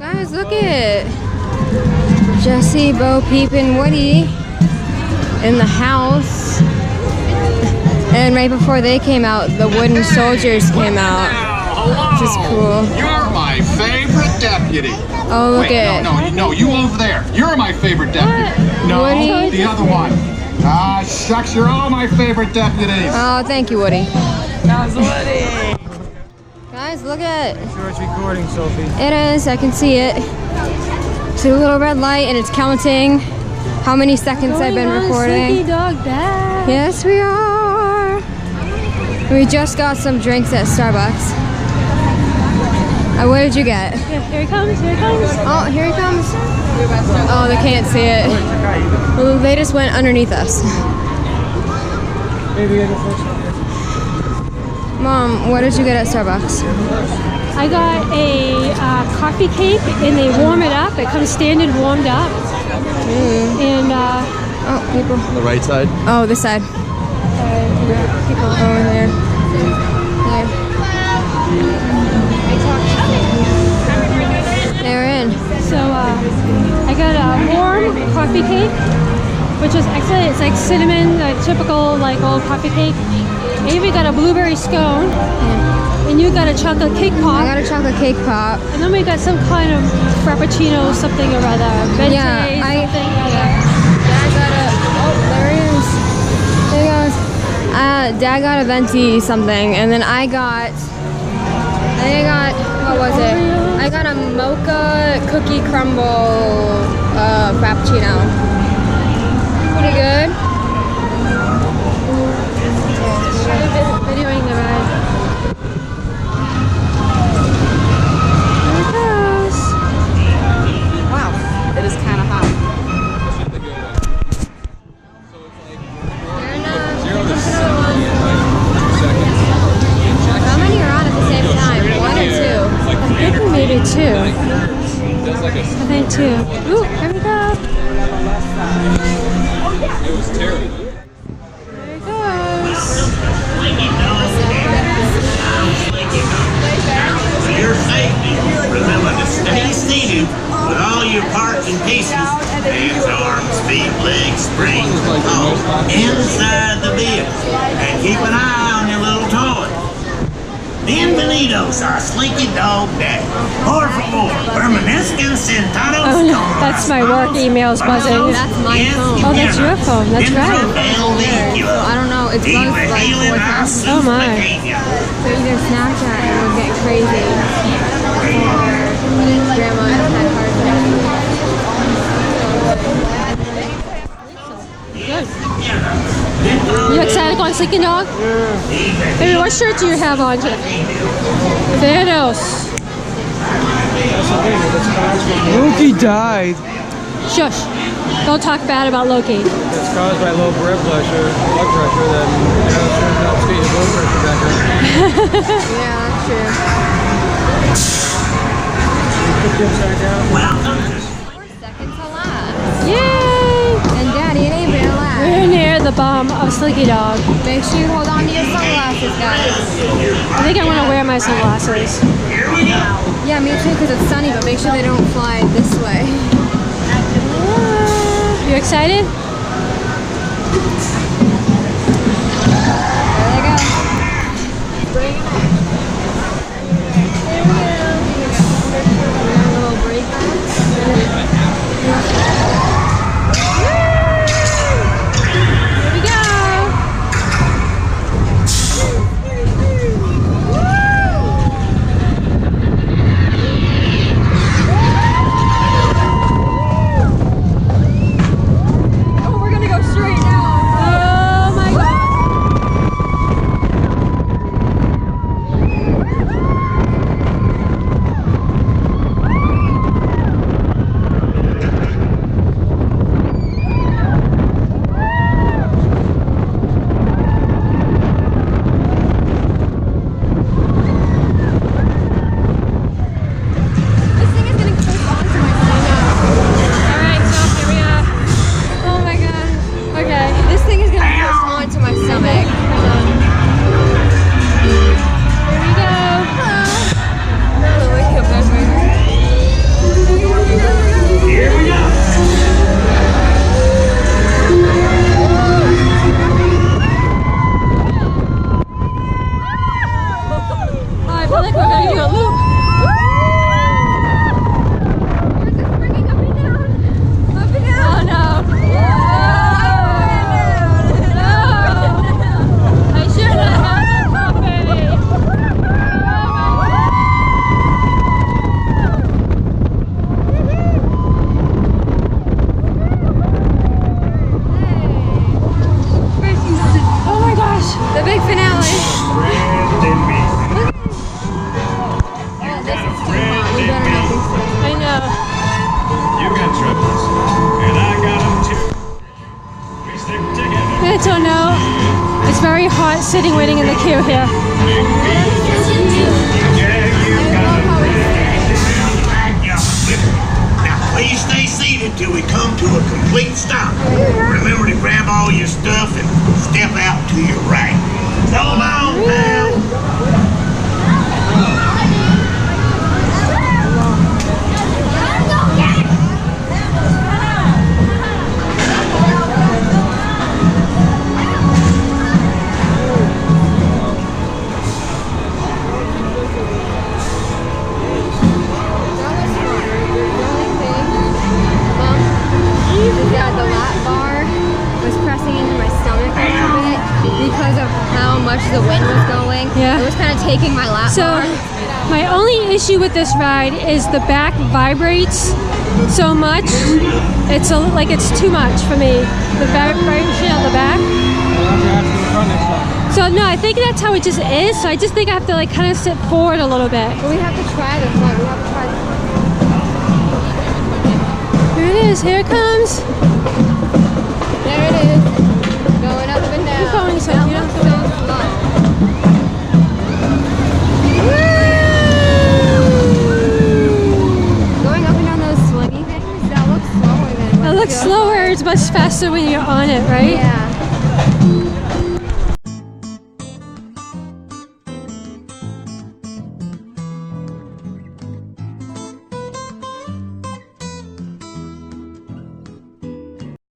Guys, look at Jesse, Bo, Peep, and Woody in the house. And right before they came out, the wooden soldiers came out, which is cool. You're my favorite deputy. Oh, look at No, you over there. You're my favorite deputy. No, Woody? the other one. Ah, shucks, you're all my favorite deputies. Oh, thank you, Woody. That's Woody. Guys, look at I'm sure it's recording, Sophie. it is. I can see it. See the little red light, and it's counting how many seconds I've been recording. Slinky dog back. Yes, we are. We just got some drinks at Starbucks. What did you get? Yeah, here he comes, here he comes. Oh, here he comes. Oh, they can't see it. Well, they just went underneath us. Maybe I go first. Mom, what did you get at Starbucks? I got a coffee cake and they warm it up. It comes standard warmed up. And Oh, people. On the right side? Oh, this side. people. Over there. There. They're in. So I got a warm coffee cake, which was excellent. It's like cinnamon, like typical like old coffee cake. I even got a blueberry scone, and you got a chocolate cake pop. I got a chocolate cake pop. And then we got some kind of frappuccino, something or other. Venti, Yeah, something. Dad got a. Oh, there he is. There he goes. Dad got a venti something, and then I got. What was it? I got a mocha cookie crumble frappuccino. Pretty good. Videoing the ride. There it goes. Wow, it is kind of hot. How many are on at the same time? One or two? I think maybe two. I think two. Ooh, here we go. It was terrible. There it goes. For your safety, remember to stay seated with all your parts and pieces, hands, arms, feet, legs, springs, all inside the vehicle. And keep an eye on your little toy. Bienvenidos a Slinky Dog Day. Por favor, permanezcan sentados. Oh no, that's my work emails buzzing. That's my phone. Oh, that's your phone. That's right. I don't know. It's buzzed like 4 times. Oh my. So either Snapchat and we'll get crazy, or Grandma had a heart attack. Good. You excited going Slinky Dog? Yeah. Baby, what shirt do you have on today? Thanos. Loki died. Shush. Don't talk bad about Loki. It's caused by low blood pressure, then turns out to be your blood pressure back up. Yeah, that's true. Put the upside down. Welcome. 4 seconds to last. Yay! And Daddy, it ain't been a laugh. We're near the bum of Slinky Dog. Make sure you hold on to your sunglasses, guys. I think I'm gonna wear my sunglasses. Yeah, me too, because it's sunny, but make sure they don't fly this way. You excited? There they go. Bring them up. There we go. A little break. Here we go. Oh, we're gonna go straight now. very hot sitting waiting in the queue here. Now please stay seated till we come to a complete stop. Remember to grab all your stuff and step out to your right. So long, pal. The lap bar was pressing into my stomach a little bit because of how much the wind was going. Yeah. It was kind of taking my lap So bar. my only issue with this ride is the back vibrates so much. It's like it's too much for me. The vibration on the back. So no, I think that's how it just is. So I just think I have to like kind of sit forward a little bit. But we have to try this one. We have to try this one. Here it is. Here it comes. There it is. Going up and down. Keep going, so you don't have to Going up and down those swingy things, that looks slower than It looks slower. It's much faster when you're on it, right? Yeah.